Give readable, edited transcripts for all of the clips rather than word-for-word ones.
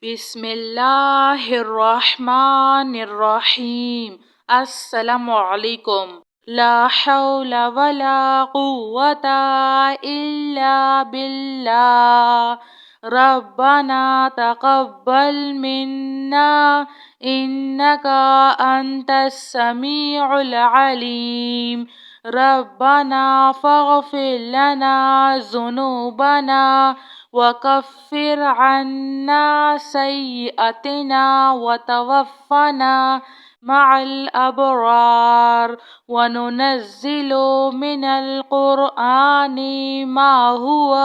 بسم اللہ الرحمن الرحیم۔ السلام علیکم۔ لا حول ولا قوة الا باللہ۔ ربنا تقبل منا انک انت السمیع العلیم۔ ربنا فاغفر لنا ذنوبنا وكفر عنا سيئاتنا وتوفنا مع الأبرار، وننزل من القرآن ما هو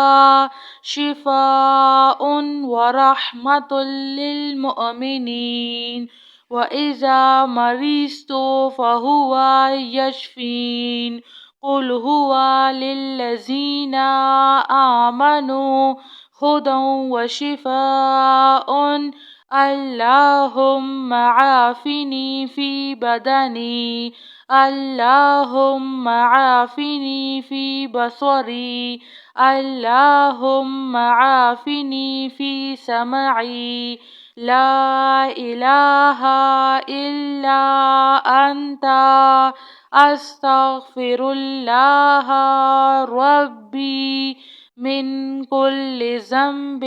شفاء ورحمة للمؤمنين، وإذا مرضت فهو يشفين۔ قل هو للذين آمنوا هدى وشفاء۔ اللهم عافني في بدني، اللهم عافني في بصري، اللهم عافني في سمعي، لا إله إلا أنت أستغفر الله ربي من كل ذنب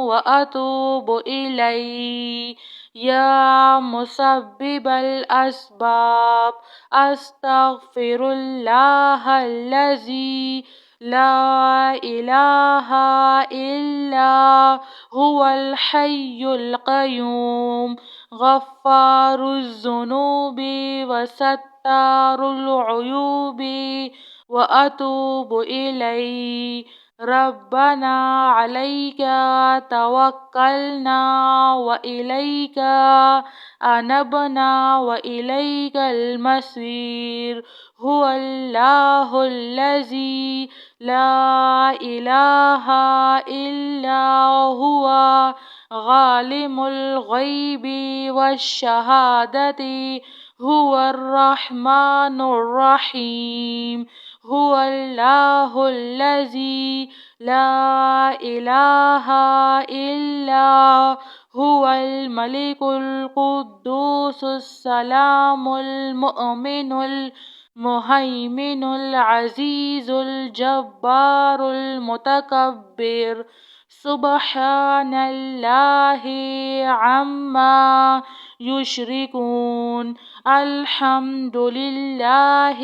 وأتوب إليه، يا مسبب الأسباب أستغفر الله الذي لا إله إلا هو الحي القيوم، غفار الذنوب وستار العيوب، وأتوب إليه۔ ربنا عليك توكلنا وإليك أنبنا وإليك المصير، هو الله الذي لا إله إلا هو عالم الغيب والشهادة، هو الرحمن الرحيم، هو الله الذي لا إله إلا هو الملك القدوس السلام المؤمن المهيمن العزيز الجبار المتكبر، سبحان الله عما يشركون، الحمد لله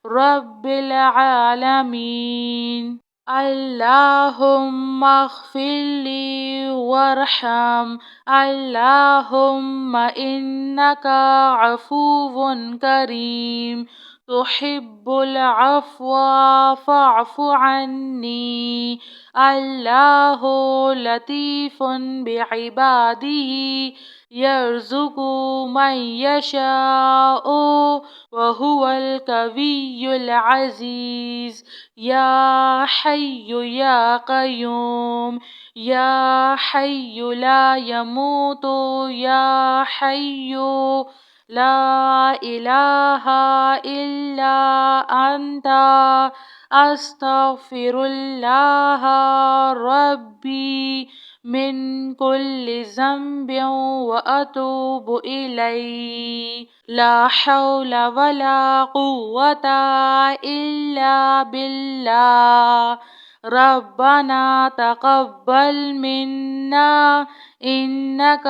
رب العالمين۔ اللهم اغفر لي وارحم، اللهم إنك عفو كريم تحب العفو فاعف عني، الله لطيف بعباده يرزق من يشاء وهو القوي العزيز، يا حي يا قيوم، يا حي لا يموت، يا حي لا إله إلا أنت أستغفر الله ربي من كل ذنب وأتوب إليه، لا حول ولا قوة إلا بالله۔ ربنا تقبل منا إنك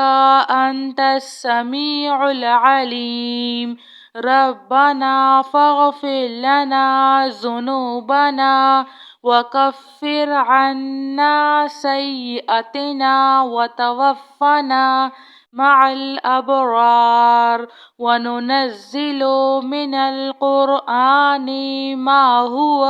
أنت السميع العليم، ربنا فاغفر لنا ذنوبنا وكفر عنا سيئاتنا وتوفنا مع الأبرار، وننزل من القرآن ما هو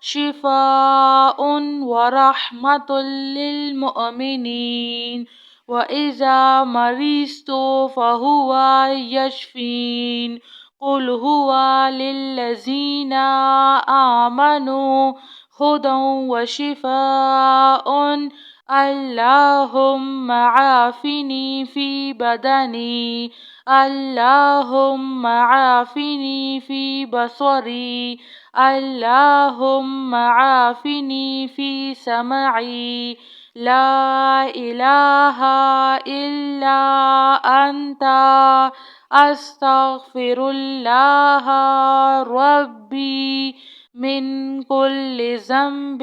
شفاء ورحمة للمؤمنين، وإذا مرضت فهو يشفين۔ قل هو للذين آمنوا هدى وشفاء، اللهم عافني في بدني، اللهم عافني في بصري، اللهم عافني في سمعي، لا إله إلا أنت أستغفر الله ربي من كل ذنب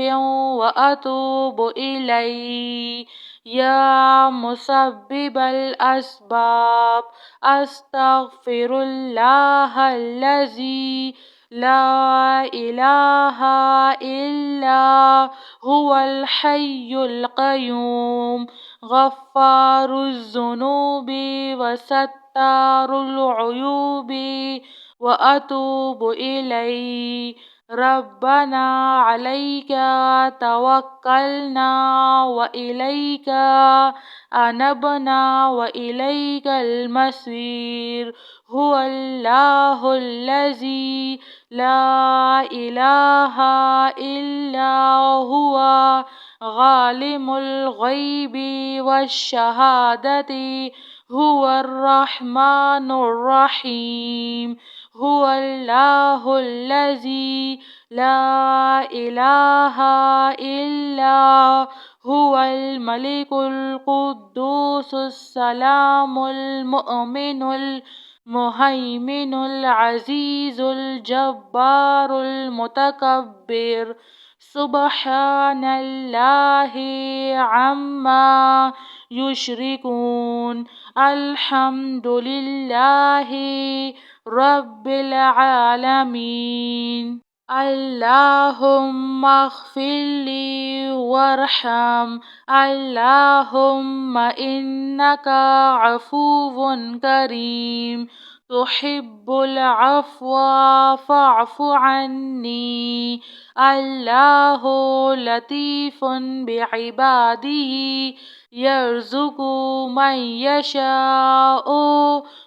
وأتوب إليه. يا مسبب الأسباب أستغفر الله الذي لا إله إلا هو الحي القيوم غفار الذنوب وستار العيوب وأتوب إليه. ربنا عليك توكلنا وإليك أنبنا وإليك المصير. هو الله الذي لا إله إلا هو عالم الغيب والشهادة هو الرحمن الرحيم. هو الله الذي لا إله إلا هو الملك القدوس السلام المؤمن المهيمن العزيز الجبار المتكبر. سبحان الله عما يشركون. الحمد لله رب العالمين. اللهم اغفر لي وارحم. اللهم إنك عفو كريم تحب العفو فاعف عني. الله لطيف بعباده يرزق من يشاء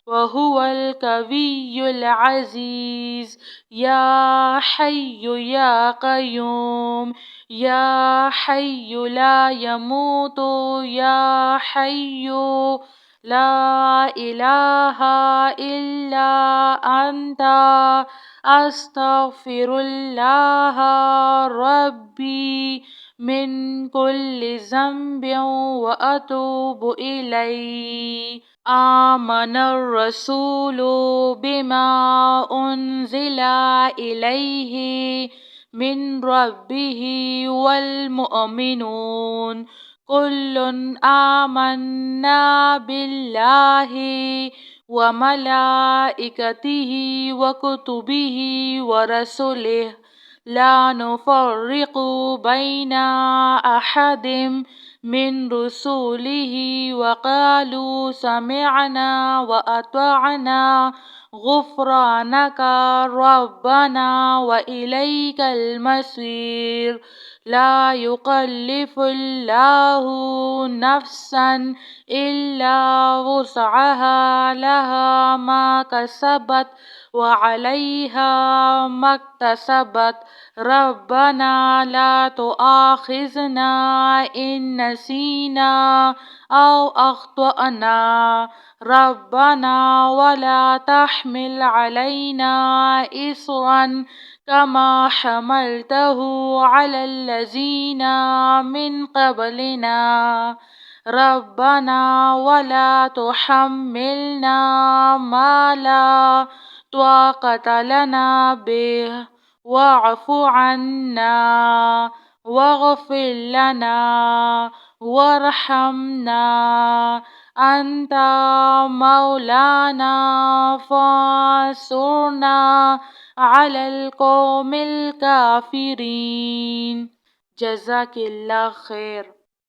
وهو القوي العزيز. يا حي يا قيوم يا حي لا يموت يا حي لا إله إلا أنت أستغفر الله ربي من كل ذنب وأتوب إليه. آمن الرسول بما أنزل إليه من ربه والمؤمنون كل آمنا بالله وملائكته وكتبه ورسله لا نفرق بين أحد من رسله وقالوا سمعنا وأطعنا غفرانك ربنا وإليك المصير. لا يكلف الله نفسا إلا وسعها لها ما كسبت وعليها ما اكتسبت. ربنا لا تؤاخذنا إن نسينا أو أخطأنا. ربنا ولا تحمل علينا إصرا كما حملته على الذين من قبلنا. ربنا ولا تحملنا ما لا طاقة لنا به واعف عنا واغفر لنا وارحمنا. أنت مولانا فانصرنا على القوم الكافرين. جزاك الله خير.